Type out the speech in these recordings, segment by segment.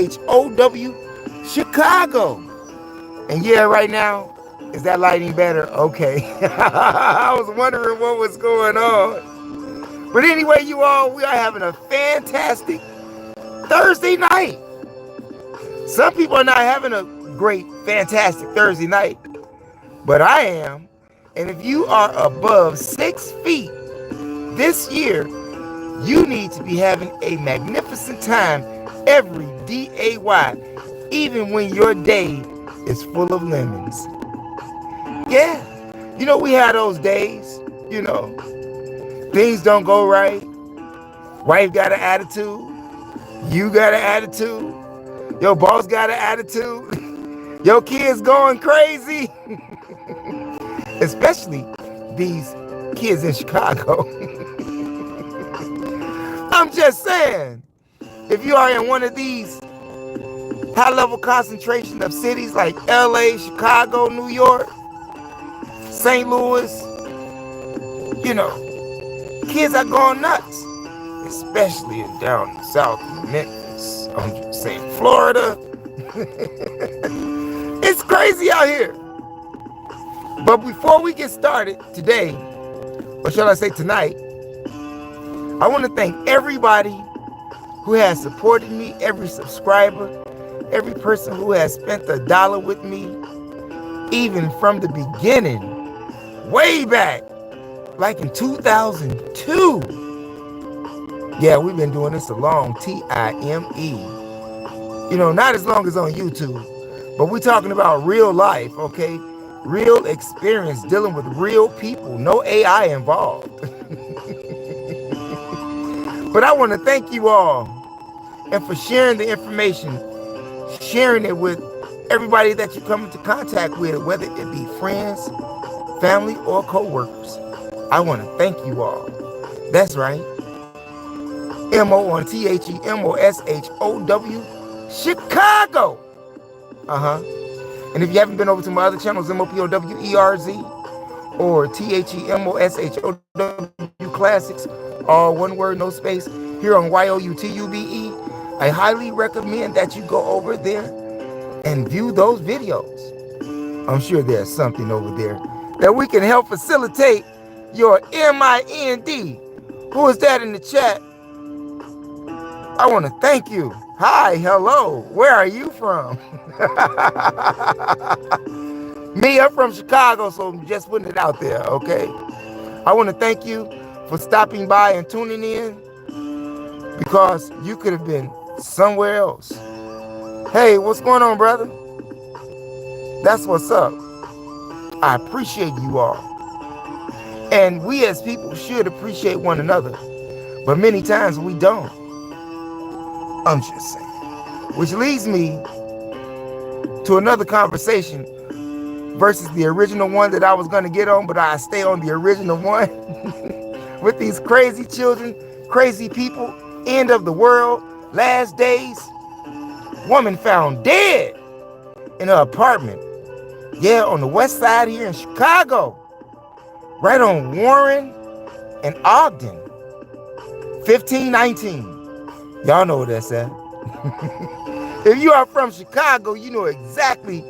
THEMOSHOW Chicago. And yeah, right now, is that lighting better? Okay. I was wondering what was going on. But anyway, you all, we are having a fantastic Thursday night. Some people are not having a great, fantastic Thursday night, but I am. And if you are above 6 feet this year, you need to be having a magnificent time every day, even when your day is full of lemons. Yeah, you know, we have those days, you know, things don't go right. Wife got an attitude. You got an attitude. Your boss got an attitude. Your kids going crazy. Especially these kids in Chicago. I'm just saying, if you are in one of these high-level concentration of cities like LA, Chicago, New York, St. Louis, you know, kids are going nuts. Especially down south in Memphis, I'm just saying Florida. It's crazy out here. But before we get started today, or shall I say tonight, I want to thank everybody who has supported me, every subscriber, every person who has spent $1 with me, even from the beginning, way back, like in 2002. Yeah, we've been doing this a long T-I-M-E. You know, not as long as on YouTube, but we're talking about real life, okay? Real experience dealing with real people, no AI involved. But I want to thank you all and for sharing the information, sharing it with everybody that you come into contact with, whether it be friends, family, or co-workers. I want to thank you all. That's right. M-O on THEMOSHOW Chicago. And if you haven't been over to my other channels, MOPOWERZ or THEMOSHOW Classics, all one word, no space, here on YOUTUBE, I highly recommend that you go over there and view those videos. I'm sure there's something over there that we can help facilitate your MIND. Who is that in the chat? I want to thank you. Hi, hello. Where are you from? Me, I'm from Chicago, so I'm just putting it out there, okay? I want to thank you for stopping by and tuning in, because you could have been somewhere else. Hey, what's going on, brother? That's what's up. I appreciate you all. And we as people should appreciate one another, but many times we don't. I'm just saying. Which leads me to another conversation versus the original one that I was going to get on, but I stay on the original one. With these crazy children, crazy people, end of the world, last days. Woman found dead in her apartment. Yeah, on the west side here in Chicago. Right on Warren and Ogden. 1519. Y'all know where that's at. If you are from Chicago, you know exactly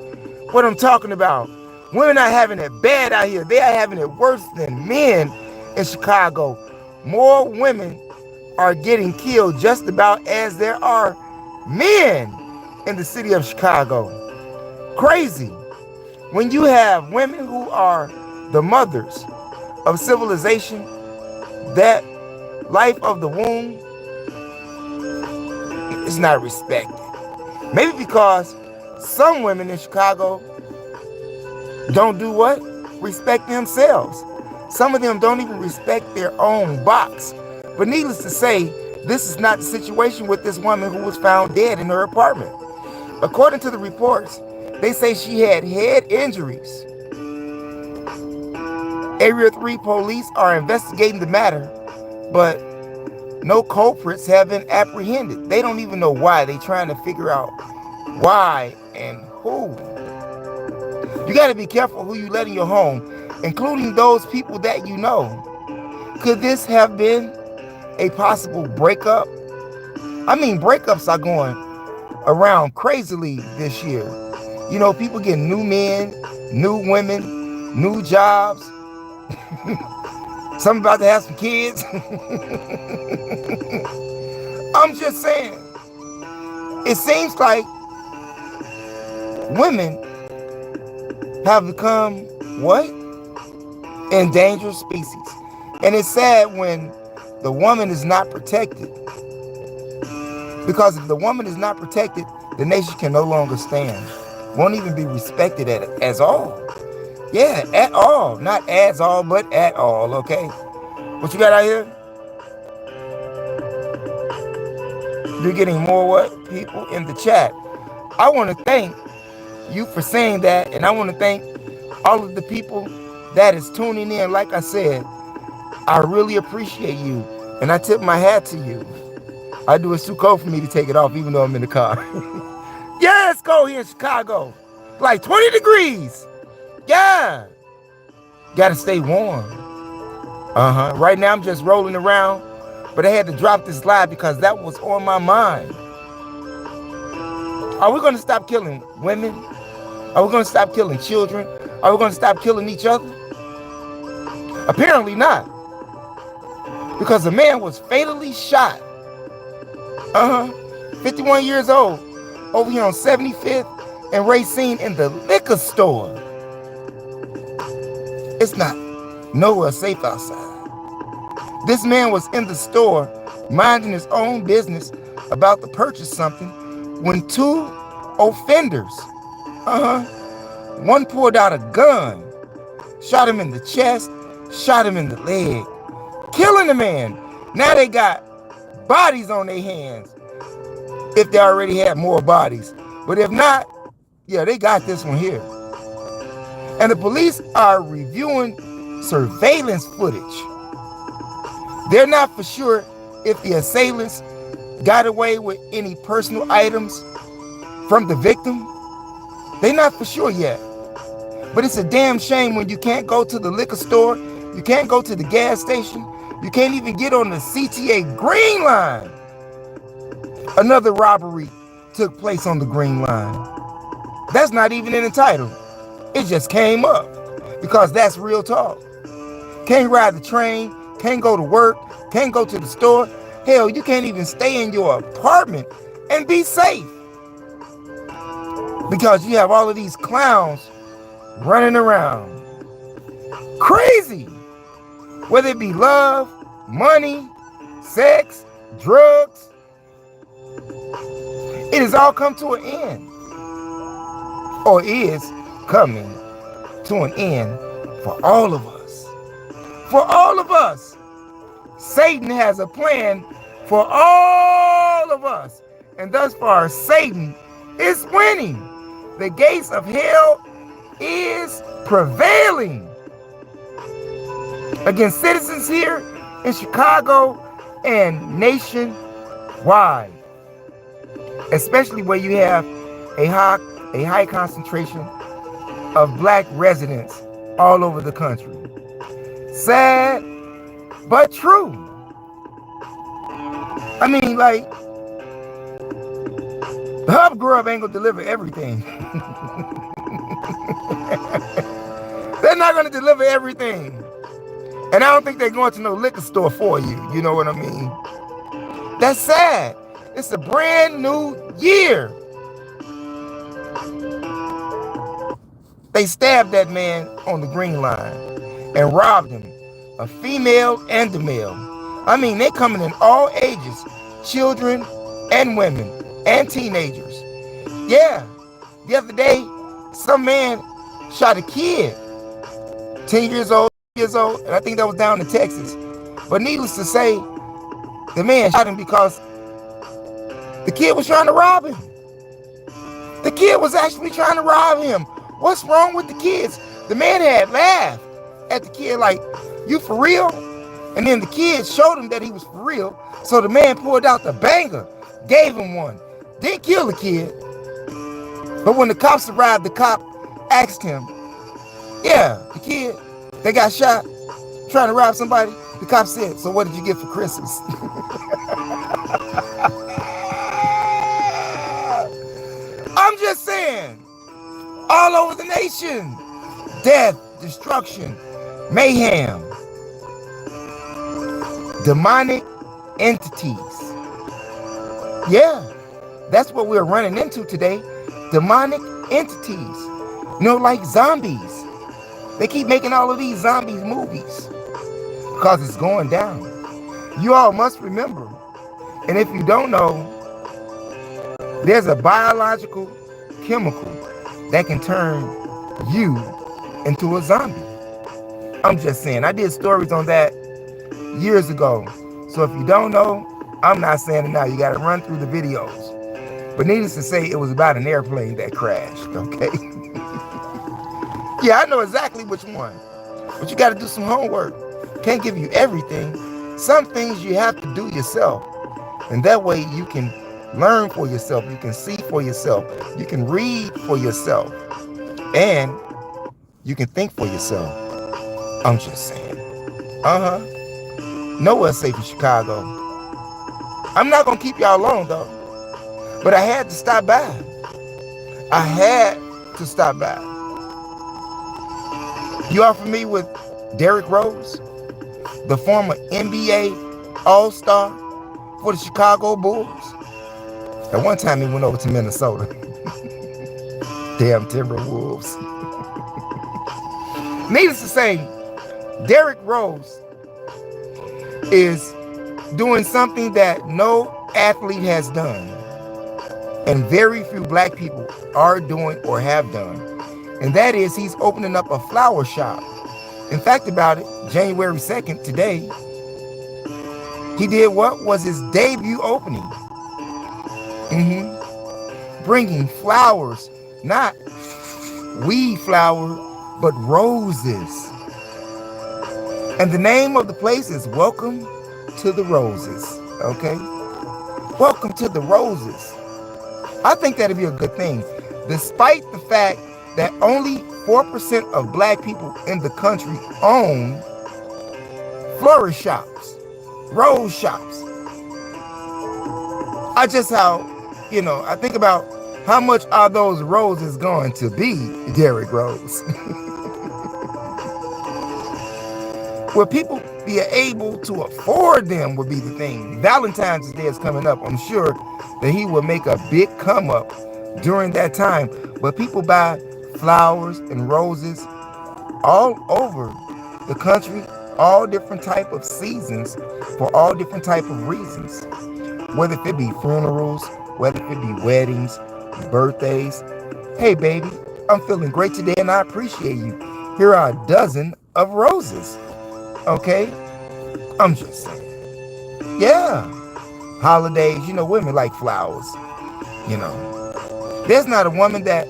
what I'm talking about. Women are having it bad out here. They are having it worse than men in Chicago. More women are getting killed just about as there are men in the city of Chicago. Crazy. When you have women who are the mothers of civilization, that life of the womb is not respected. Maybe because some women in Chicago don't do what? Respect themselves. Some of them don't even respect their own box. But needless to say, this is not the situation with this woman who was found dead in her apartment. According to the reports, they say she had head injuries. Area 3 police are investigating the matter, but no culprits have been apprehended. They don't even know why. They're trying to figure out why and who. You got to be careful who you let in your home, including those people that you know. Could this have been a possible breakup? I mean, breakups are going around crazily this year. You know, people getting new men, new women, new jobs. Some about to have some kids. I'm just saying, it seems like women have become what? Endangered species. And it's sad when the woman is not protected. Because if the woman is not protected, the nation can no longer stand. Won't even be respected as all. Yeah, at all. Not as all, but at all, okay? What you got out here? You're getting more what? People in the chat. I want to thank you for saying that, and I want to thank all of the people that is tuning in. Like I said, I really appreciate you, and I tip my hat to you. I do. It's too cold for me to take it off, even though I'm in the car. Yeah, it's cold here in Chicago. Like 20 degrees. Yeah. Gotta stay warm. Right now I'm just rolling around, but I had to drop this live because that was on my mind. Are we going to stop killing women? Are we going to stop killing children? Are we going to stop killing each other? Apparently not. Because a man was fatally shot. 51 years old. Over here on 75th and Racine in the liquor store. It's not nowhere safe outside. This man was in the store minding his own business about to purchase something when two offenders, one pulled out a gun, shot him in the chest, shot him in the leg, killing the man. Now they got bodies on their hands. If they already had more bodies. But if not, yeah, they got this one here. And the police are reviewing surveillance footage. They're not for sure if the assailants got away with any personal items from the victim. They're not for sure yet. But it's a damn shame when you can't go to the liquor store, you can't go to the gas station, you can't even get on the CTA Green Line. Another robbery took place on the Green Line. That's not even in the title. It just came up because that's real talk. Can't ride the train, can't go to work, can't go to the store. Hell, you can't even stay in your apartment and be safe because you have all of these clowns running around. Crazy. Whether it be love, money, sex, drugs. It has all come to an end, or is coming to an end for all of us. For all of us. Satan has a plan for all of us. And thus far, Satan is winning. The gates of hell is prevailing against citizens here in Chicago and nationwide. Especially where you have a high concentration of black residents all over the country. Sad, but true. I mean, like, the Hub Grub ain't gonna deliver everything. They're not gonna deliver everything. And I don't think they're going to no liquor store for you. You know what I mean? That's sad. It's a brand new year. They stabbed that man on the Green Line and robbed him, a female and a male. I mean, they coming in all ages, children and women and teenagers. Yeah, the other day, some man shot a kid, 10 years old, and I think that was down in Texas. But needless to say, the man shot him because the kid was trying to rob him. The kid was actually trying to rob him. What's wrong with the kids? The man had laughed at the kid like, you for real? And then the kid showed him that he was for real. So the man pulled out the banger, gave him one. Didn't kill the kid. But when the cops arrived, the cop asked him, yeah, the kid that got shot trying to rob somebody. The cop said, so what did you get for Christmas? I'm just saying, all over the nation, death, destruction, mayhem, demonic entities. Yeah, that's what we're running into today. Demonic entities. You know, like zombies. They keep making all of these zombies movies because it's going down. You all must remember, and if you don't know, there's a biological chemical that can turn you into a zombie. I'm just saying, I did stories on that years ago. So if you don't know, I'm not saying it now. You got to run through the videos. But needless to say, it was about an airplane that crashed, okay? Yeah, I know exactly which one. But you got to do some homework. Can't give you everything. Some things you have to do yourself. And that way you can learn for yourself. You can see for yourself. You can read for yourself. And you can think for yourself. I'm just saying. Nowhere's safe in Chicago. I'm not going to keep y'all long, though. But I had to stop by. I had to stop by. You are familiar with Derrick Rose, the former NBA All-Star for the Chicago Bulls? At one time, he went over to Minnesota. Damn Timberwolves. Needless to say, Derrick Rose is doing something that no athlete has done, and very few black people are doing or have done, and that is he's opening up a flower shop. In fact about it, January 2nd, today, he did what was his debut opening. Bringing flowers, not weed flower, but roses. And the name of the place is Welcome to the Roses, okay? Welcome to the Roses. I think that'd be a good thing, despite the fact that only 4% of black people in the country own florist shops, rose shops. I think about how much are those roses going to be, Derrick Rose? Will people be able to afford them would be the thing. Valentine's Day is coming up. I'm sure that he will make a big come up during that time. But people buy flowers and roses all over the country, all different type of seasons, for all different type of reasons. Whether it be funerals, whether it be weddings, birthdays. Hey baby, I'm feeling great today and I appreciate you. Here are a dozen of roses. Okay? I'm just saying. Yeah. Holidays, women like flowers. There's not a woman that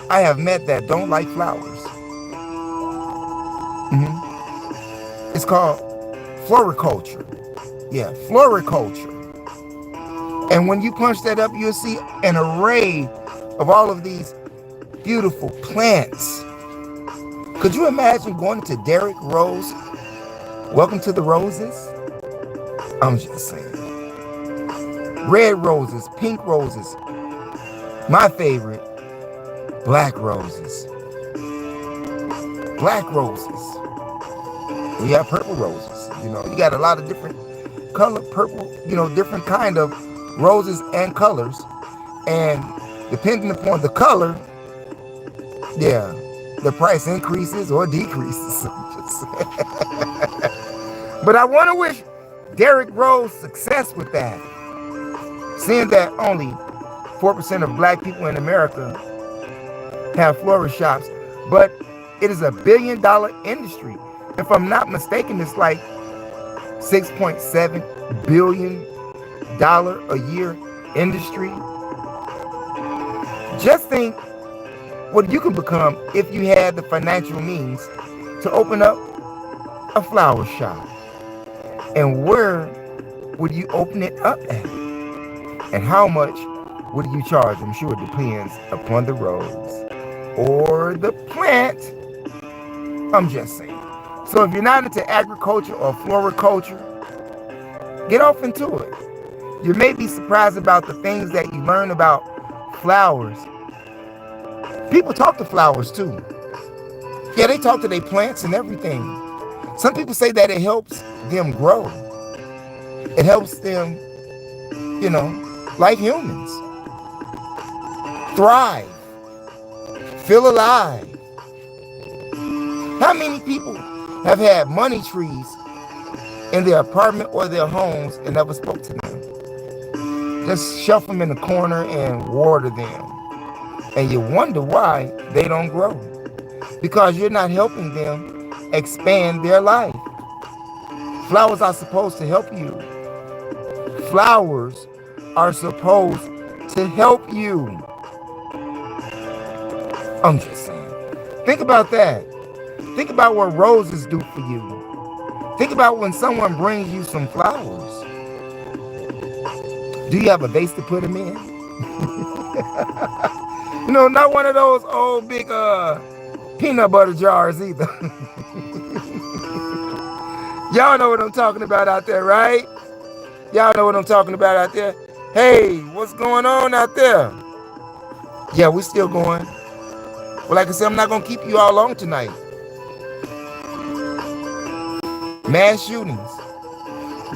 I have met that don't like flowers. It's called floriculture. Yeah, floriculture. And when you punch that up, you'll see an array of all of these beautiful plants. Could you imagine going to Derrick Rose? Welcome to the Roses? I'm just saying. Red roses, pink roses. My favorite, black roses. Black roses. We have purple roses. You got a lot of different color, purple, different kind of roses and colors. And depending upon the color, yeah, the price increases or decreases. But I want to wish Derrick Rose success with that. Seeing that only 4% of black people in America have florist shops, but it is a $1 billion industry. If I'm not mistaken, it's like $6.7 billion a year industry. Just think what you could become if you had the financial means to open up a flower shop. And where would you open it up at? And how much would you charge? I'm sure it depends upon the rose or the plant. I'm just saying. So if you're not into agriculture or floriculture, get off into it. You may be surprised about the things that you learn about flowers People talk to flowers too. Yeah, they talk to their plants and everything. Some people say that it helps them grow. It helps them, like humans, thrive, feel alive. How many people have had money trees in their apartment or their homes and never spoke to them? Just shove them in the corner and water them. And you wonder why they don't grow. Because you're not helping them expand their life. Flowers are supposed to help you. Flowers are supposed to help you. I'm just saying. Think about that. Think about what roses do for you. Think about when someone brings you some flowers. Do you have a vase to put them in? Not one of those old big peanut butter jars either. Y'all know what I'm talking about out there, right? Y'all know what I'm talking about out there. Hey, what's going on out there? Yeah, we're still going. Well, like I said, I'm not going to keep you all long tonight. Mass shootings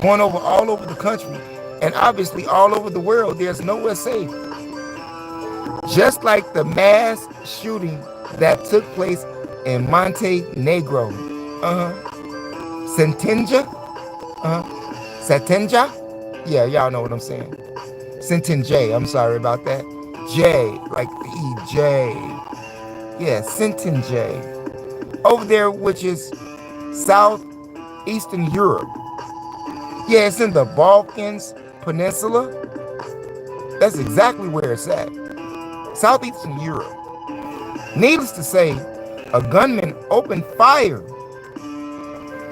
going over all over the country and obviously all over the world. There's nowhere safe. Just like the mass shooting that took place in Montenegro. Sentinja? Yeah, y'all know what I'm saying. Sentinja, I'm sorry about that. J, like the E-J. Yeah, Sentinja. Over there, which is southeastern Europe. Yeah, it's in the Balkans Peninsula. That's exactly where it's at. Southeastern Europe. Needless to say, a gunman opened fire,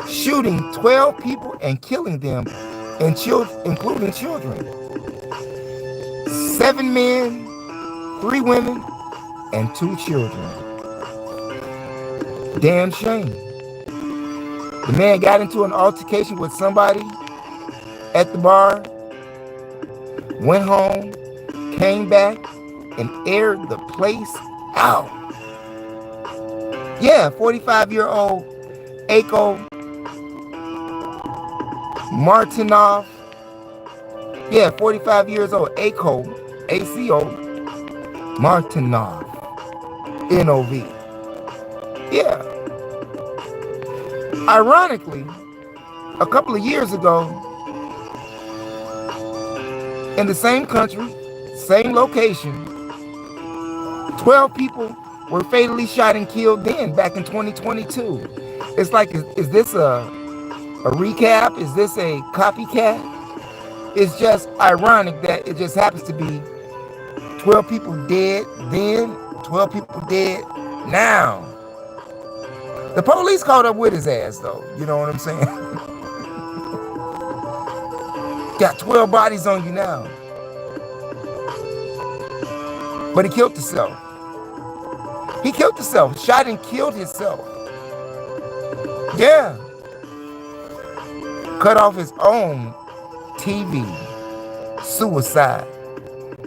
shooting 12 people and killing them, including children. 7 men, 3 women, and 2 children. Damn shame. The man got into an altercation with somebody at the bar, went home, came back, and aired the place out. Yeah, 45-year-old Ako Martinov. Yeah, 45 years old. Ako, A-C-O, Martinov, N-O-V. Yeah. Ironically, a couple of years ago, in the same country, same location, 12 people were fatally shot and killed then, back in 2022. It's like, is this a recap? Is this a copycat? It's just ironic that it just happens to be 12 people dead then, 12 people dead now. The police caught up with his ass, though. You know what I'm saying? Got 12 bodies on you now. But he killed himself. He killed himself, shot and killed himself. Yeah. Cut off his own TV. Suicide.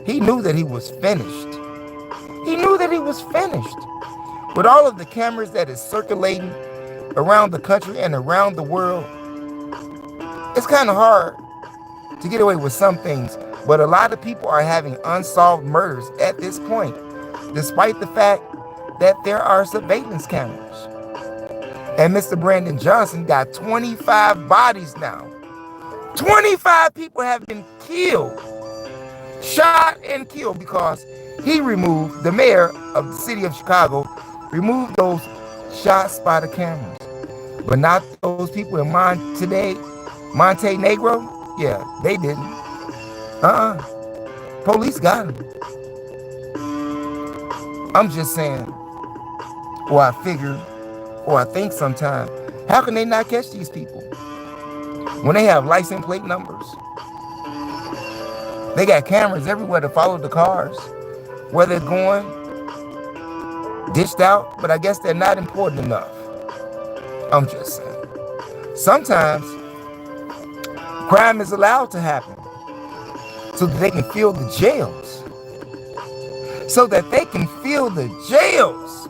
He knew that he was finished. He knew that he was finished. With all of the cameras that is circulating around the country and around the world, it's kind of hard to get away with some things. But a lot of people are having unsolved murders at this point, despite the fact that there are surveillance cameras. And Mr. Brandon Johnson got 25 bodies now. 25 people have been killed, shot and killed, because he removed, the mayor of the city of Chicago, removed those shot spotter cameras. But not those people in Montenegro. Yeah, they didn't. Police got him. I'm just saying, or I figure, or I think sometimes, how can they not catch these people when they have license plate numbers? They got cameras everywhere to follow the cars, where they're going, dished out, but I guess they're not important enough. I'm just saying. Sometimes crime is allowed to happen so that they can fill the jails. so that they can fill the jails.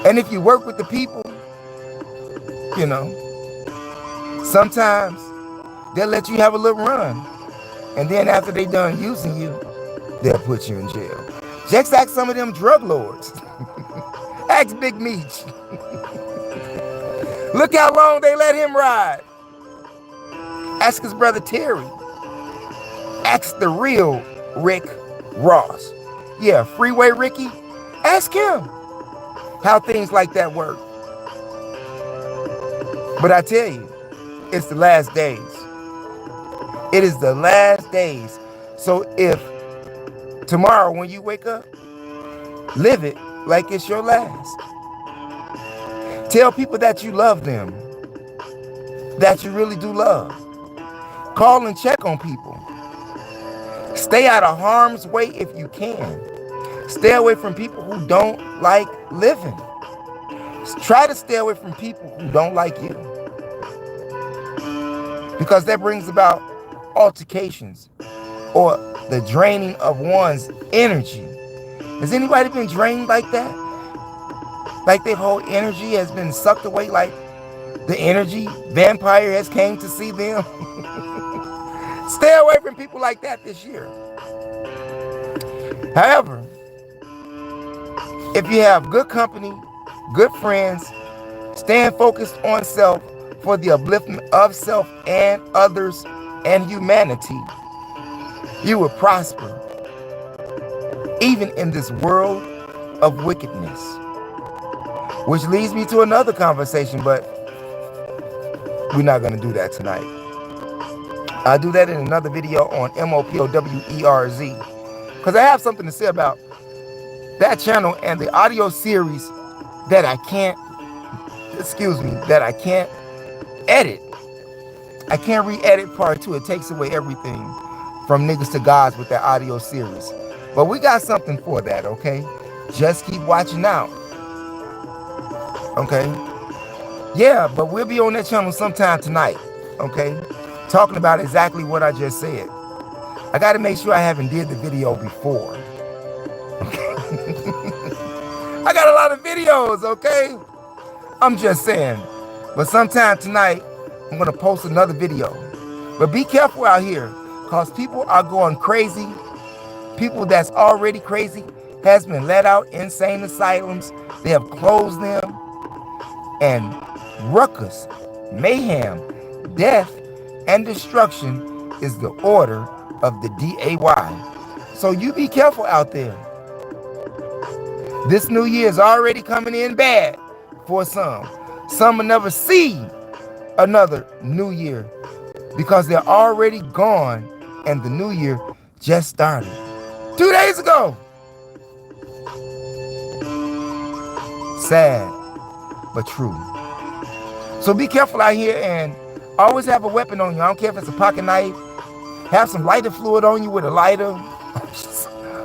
And if you work with the people, you know, sometimes they'll let you have a little run. And then after they done using you, they'll put you in jail. Just ask some of them drug lords. Ask Big Meech. Look how long they let him ride. Ask his brother Terry. Ask the real Rick Ross. Yeah, Freeway Ricky. Ask him how things like that work. But I tell you, it's the last days. It is the last days. So if tomorrow when you wake up, live it like it's your last. Tell people that you love them, that you really do love. Call and check on people. Stay out of harm's way if you can. Stay away from people who don't like living. Try to stay away from people who don't like you, because that brings about altercations or the draining of one's energy. Has anybody been drained like that? Like their whole energy has been sucked away, like the energy vampire has came to see them? Stay away from people like that this year. However, if you have good company, good friends, staying focused on self for the upliftment of self and others and humanity, you will prosper even in this world of wickedness. Which leads me to another conversation, but we're not going to do that tonight. I'll do that in another video on MOPOWERZ, because I have something to say about that channel and the audio series that I can't, that I can't edit. I can't re-edit part 2. It takes away everything from niggas to gods with that audio series. But we got something for that, okay? Just keep watching out. Okay? Yeah, but we'll be on that channel sometime tonight, okay? Talking about exactly what I just said. I got to make sure I haven't did the video before. Okay? I got a lot of videos, okay? I'm just saying. But sometime tonight, I'm going to post another video. But be careful out here, because people are going crazy. People that's already crazy has been let out insane asylums. They have closed them. And ruckus, mayhem, death, and destruction is the order of the DAY. So you be careful out there. This new year is already coming in bad for some. Some will never see another new year because they're already gone and the new year just started 2 days ago. Sad, but true. So be careful out here and always have a weapon on you. I don't care if it's a pocket knife. Have some lighter fluid on you with a lighter.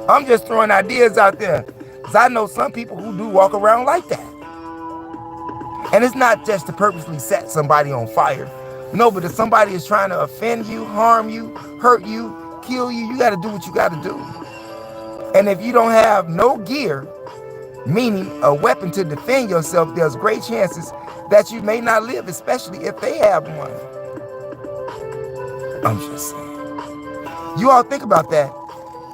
I'm just throwing ideas out there, because I know some people who do walk around like that. And it's not just to purposely set somebody on fire. No, but if somebody is trying to offend you, harm you, hurt you, kill you, you got to do what you got to do. And if you don't have no gear, meaning a weapon to defend yourself, there's great chances that you may not live, especially if they have one. I'm just saying. You all think about that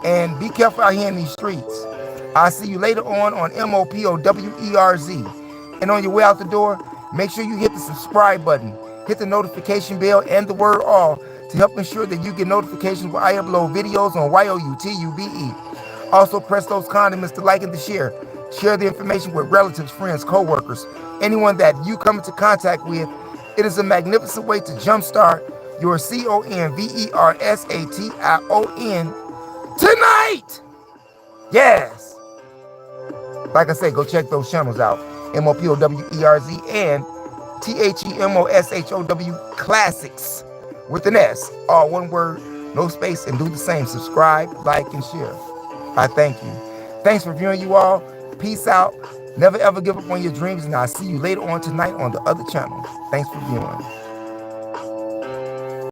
and be careful out here in these streets. I'll see you later on MOPOWERZ. And on your way out the door, make sure you hit the subscribe button, hit the notification bell and the word all to help ensure that you get notifications when I upload videos on YOUTUBE. Also press those condiments to like and to share. Share the information with relatives, friends, co-workers, anyone that you come into contact with. It is a magnificent way to jumpstart your CONVERSATION tonight. Yes. Like I said, go check those channels out. MOPOWERZ and THEMOSHOW Classics with an S. All one word, no space, and do the same. Subscribe, like, and share. I thank you. Thanks for viewing, you all. Peace out. Never ever give up on your dreams, and I'll see you later on tonight on the other channel. Thanks for viewing.